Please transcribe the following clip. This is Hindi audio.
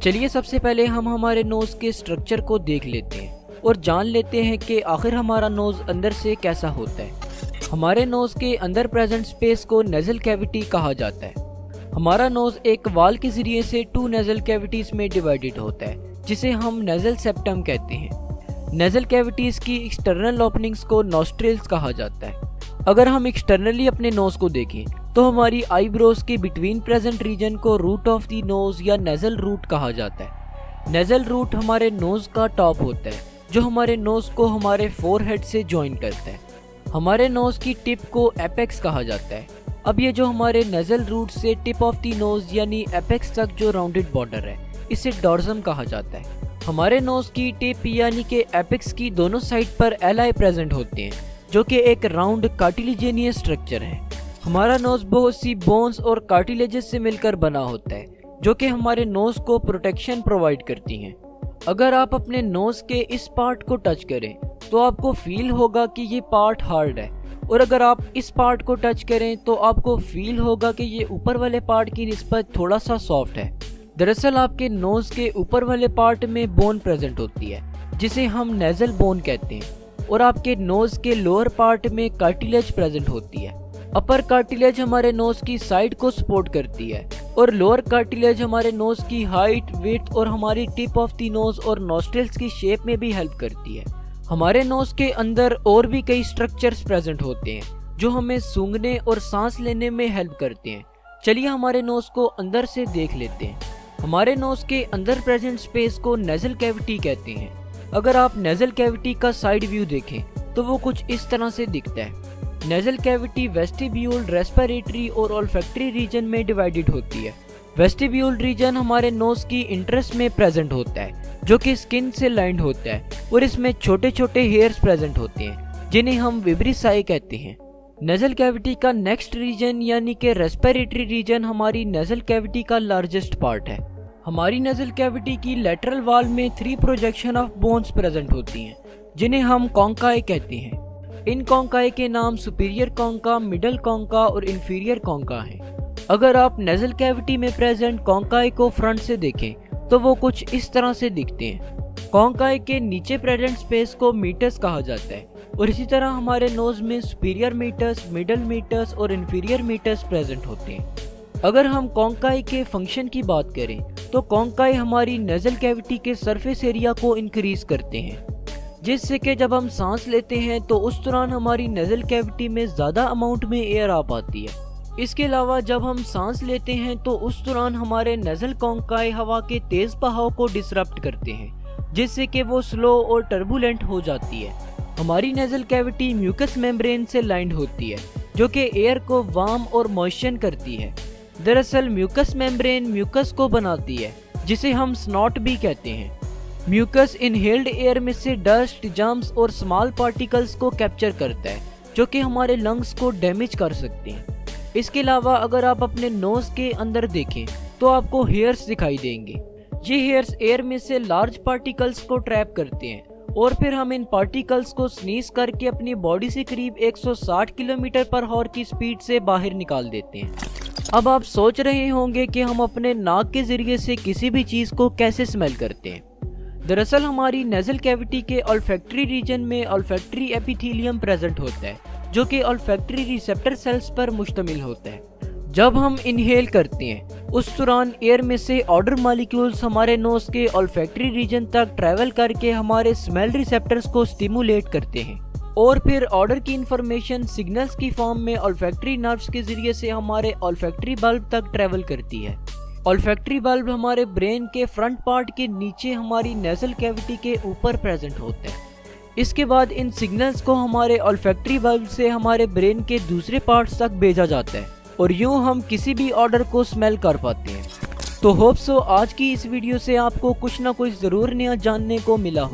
चलिए सबसे पहले हम हमारे नोज़ के स्ट्रक्चर को देख लेते हैं और जान लेते हैं कि आखिर हमारा नोज़ अंदर से कैसा होता है। हमारे नोज़ के अंदर प्रेजेंट स्पेस को नेज़ल कैविटी कहा जाता है। हमारा नोज़ एक वाल के ज़रिए से 2 नेज़ल कैविटीज़ में डिवाइडेड होता है, जिसे हम नेज़ल सेप्टम कहते हैं। नेज़ल कैविटीज़ की एक्सटर्नल ओपनिंग्स को नॉस्ट्रिल्स कहा जाता है। अगर हम एक्सटर्नली अपने नोज़ को देखें तो हमारी आईब्रोज के बिटवीन प्रेजेंट रीजन को रूट ऑफ द नोज़ या नेज़ल रूट कहा जाता है। नेज़ल रूट हमारे नोज़ का टॉप होता है, जो हमारे नोज़ को हमारे फोरहेड से जॉइन करता है। हमारे नोज़ की टिप को एपेक्स कहा जाता है। अब ये जो हमारे नेज़ल रूट से टिप ऑफ द नोज़ यानी एपेक्स तक जो राउंडेड बॉर्डर है, इसे डॉर्सम कहा जाता है। हमारे नोज़ की टिप यानी कि एपेक्स की दोनों साइड पर एलाई प्रेजेंट होते हैं, जो कि एक राउंड कार्टिलेजिनियस स्ट्रक्चर है। हमारा नोज़ बहुत सी बोन्स और कार्टिलेजेस से मिलकर बना होता है, जो कि हमारे नोज़ को प्रोटेक्शन प्रोवाइड करती हैं। अगर आप अपने नोज़ के इस पार्ट को टच करें तो आपको फील होगा कि ये पार्ट हार्ड है, और अगर आप इस पार्ट को टच करें तो आपको फील होगा कि ये ऊपर वाले पार्ट की निस्बत थोड़ा सा सॉफ्ट है। दरअसल आपके नोज़ के ऊपर वाले पार्ट में बोन प्रेजेंट होती है, जिसे हम नेज़ल बोन कहते हैं, और आपके नोज़ के लोअर पार्ट में कार्टिलेज प्रेजेंट होती है। अपर कार्टिलेज हमारे नोज़ की साइड को सपोर्ट करती है, और लोअर कार्टिलेज हमारे नोज़ की हाइट, विड्थ और हमारी टिप ऑफ द नोज़ और नॉस्ट्रिल्स की शेप में भी हेल्प करती है। हमारे नोज़ के अंदर और भी कई स्ट्रक्चर्स प्रेजेंट होते हैं, जो हमें सूंघने और सांस लेने में हेल्प करते हैं। चलिए हमारे नोज़ को अंदर से देख लेते हैं। हमारे नोज़ के अंदर प्रेजेंट स्पेस को नेज़ल कैविटी कहते हैं। अगर आप नेज़ल कैविटी का साइड व्यू देखें तो वो कुछ इस तरह से दिखता है। नेज़ल कैविटी वेस्टिब्यूल, रेस्पिरेटरी और ओल्फैक्टरी रीजन में डिवाइडेड होती है। वेस्टिब्यूल रीजन हमारे नोज़ की इंटरेस्ट में प्रेजेंट होता है, जो कि स्किन से लाइंड होता है, और इसमें छोटे छोटे हेयर्स प्रेजेंट होते हैं, जिन्हें हम विब्रिसाई कहते हैं। नेज़ल कैविटी का नेक्स्ट रीजन यानी कि रेस्पिरेटरी रीजन हमारी नेज़ल कैविटी का लार्जेस्ट पार्ट है। हमारी नेज़ल कैविटी की लेटरल वॉल में 3 प्रोजेक्शन ऑफ बोन्स प्रेजेंट होती हैं, जिन्हें हम कॉन्काई कहते हैं। इन कॉन्काई के नाम सुपीरियर कॉन्का, मिडल कॉन्का और इंफीरियर कॉन्का हैं। अगर आप नेज़ल कैविटी में प्रेजेंट कॉन्काई को फ्रंट से देखें तो वो कुछ इस तरह से दिखते हैं। कॉन्काई के नीचे प्रेजेंट स्पेस को मीटस कहा जाता है, और इसी तरह हमारे नोज़ में सुपीरियर मीटस, मिडल मीटस और इंफीरियर मीटस प्रेजेंट होते हैं। अगर हम कॉन्काई के फंक्शन की बात करें तो कॉन्काई हमारी नेज़ल कैविटी के सरफेस एरिया को इंक्रीज करते हैं, जिससे कि जब हम सांस लेते हैं तो उस दौरान हमारी नेज़ल कैविटी में ज़्यादा अमाउंट में एयर आ पाती है। इसके अलावा जब हम सांस लेते हैं तो उस दौरान हमारे नेज़ल कॉन्काई हवा के तेज़ बहाव को डिसरप्ट करते हैं, जिससे कि वो स्लो और टर्बुलेंट हो जाती है। हमारी नेज़ल कैविटी म्यूकस मेम्ब्रेन से लाइंड होती है, जो कि एयर को वार्म और मॉइस्चर करती है। दरअसल म्यूकस मेम्ब्रेन म्यूकस को बनाती है, जिसे हम स्नॉट भी कहते हैं। म्यूकस इनहेल्ड एयर में से डस्ट, जर्म्स और स्मॉल पार्टिकल्स को कैप्चर करता है, जो कि हमारे लंग्स को डैमेज कर सकते हैं। इसके अलावा अगर आप अपने नोज़ के अंदर देखें तो आपको हेयर्स दिखाई देंगे। ये हेयर्स एयर में से लार्ज पार्टिकल्स को ट्रैप करते हैं, और फिर हम इन पार्टिकल्स को स्नीज करके अपनी बॉडी से करीब 160 किलोमीटर पर हॉर की स्पीड से बाहर निकाल देते हैं। अब आप सोच रहे होंगे कि हम अपने नाक के जरिए से किसी भी चीज़ को कैसे स्मेल करते हैं। दरअसल हमारी नेज़ल कैविटी के ओल्फैक्टरी रीजन में ओल्फैक्टरी एपिथेलियम प्रेजेंट होता है, जो कि ओल्फैक्टरी रिसेप्टर सेल्स पर मुश्तमिल होता है। जब हम इनहेल करते हैं उस दौरान एयर में से ऑडर मॉलिक्यूल्स हमारे नोज़ के ओल्फैक्टरी रीजन तक ट्रैवल करके हमारे स्मेल रिसेप्टर्स को स्टिमुलेट करते हैं, और फिर ऑर्डर की इंफॉर्मेशन सिग्नल्स की फॉर्म में ओल्फैक्टरी नर्व्स के जरिए से हमारे ओल्फैक्टरी बल्ब तक ट्रैवल करती है। ओल्फैक्टरी बल्ब हमारे ब्रेन के फ्रंट पार्ट के नीचे हमारी नेज़ल कैविटी के ऊपर प्रेजेंट होते हैं। इसके बाद इन सिग्नल्स को हमारे ओल्फैक्टरी बल्ब से हमारे ब्रेन के दूसरे पार्ट्स तक भेजा जाता है, और यूं हम किसी भी ऑर्डर को स्मेल कर पाते हैं। तो होप सो आज की इस वीडियो से आपको कुछ ना कुछ ज़रूर नया जानने को मिला हो।